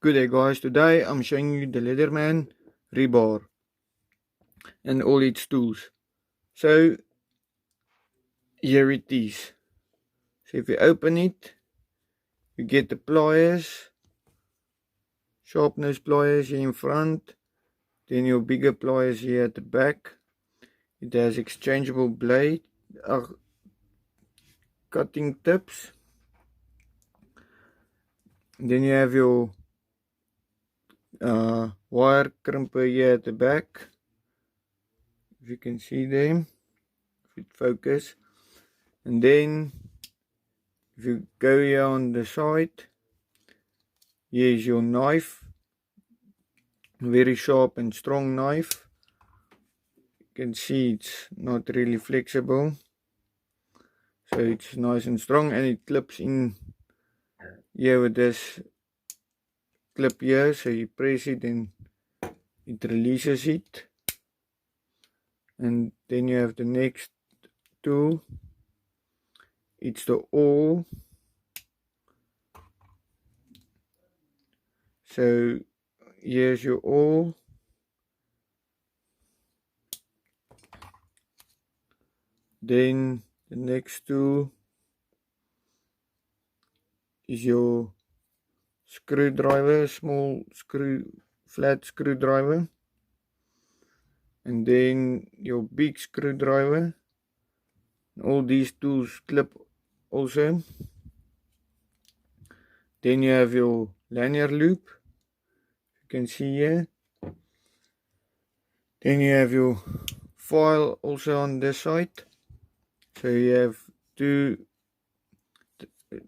Good day guys, today I'm showing you the Leatherman rebar and all its tools. So here it is. So if you open it, you get the pliers, sharp nose pliers here in front, then your bigger pliers here at the back. It has exchangeable blade, cutting tips. Then you have your wire crimper here at the back. If you can see them, if it focus. And then if you go here on the side, here's your knife, very sharp and strong knife. You can see it's not really flexible, so it's nice and strong, and it clips in here with this clip here. So you press it and it releases it. And then you have the next tool. It's the awl. So here's your awl. Then the next tool is your screwdriver, small flat screwdriver. And then your big screwdriver. All these tools clip also. Then you have your lanyard loop, you can see here. Then you have your file also on this side. So you have two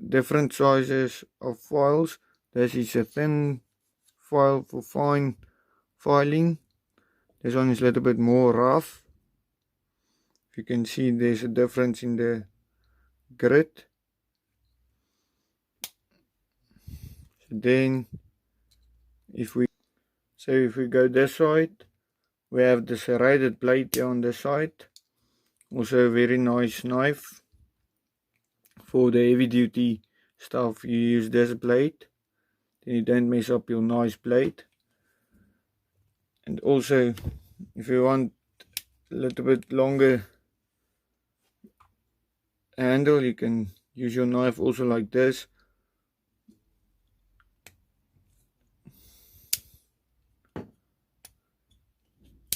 different sizes of files. This is a thin file for fine filing. This one is a little bit more rough. If you can see, there's a difference in the grit. So then if we go this side, we have the serrated blade here on the side. Also a very nice knife. For the heavy duty stuff, you use this blade, then you don't mess up your nice blade. And also, if you want a little bit longer handle, you can use your knife also like this.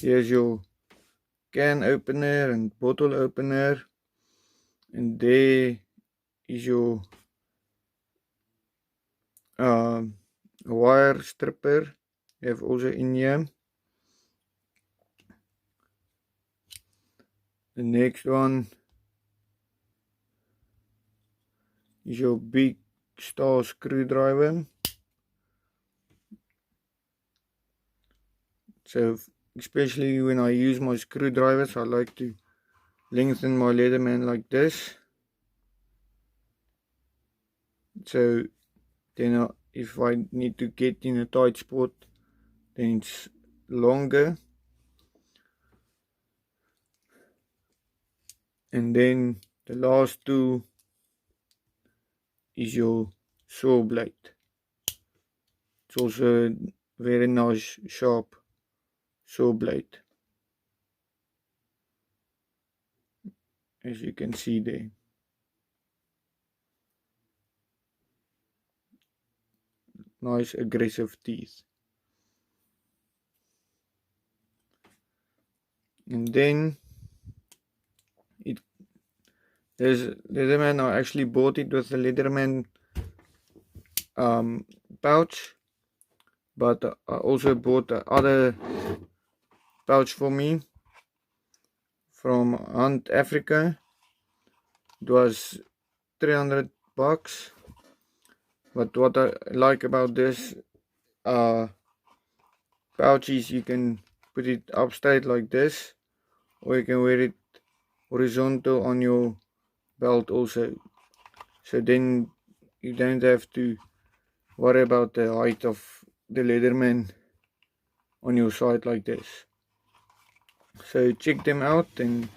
Here's your can opener and bottle opener, and there is your wire stripper. You have also in here. The next one is your big star screwdriver. So especially when I use my screwdrivers, I like to lengthen my Leatherman like this. So then if I need to get in a tight spot, then it's longer. And then the last tool is your saw blade. It's also a very nice sharp saw blade, as you can see there. Nice aggressive teeth. And then there's Leatherman. I actually bought it with the Leatherman pouch, but I also bought the other pouch for me from Hunt Africa. It was $300, but what I like about this pouch is you can put it up straight like this, or you can wear it horizontal on your belt also. So then you don't have to worry about the height of the Leatherman on your side like this. So check them out, and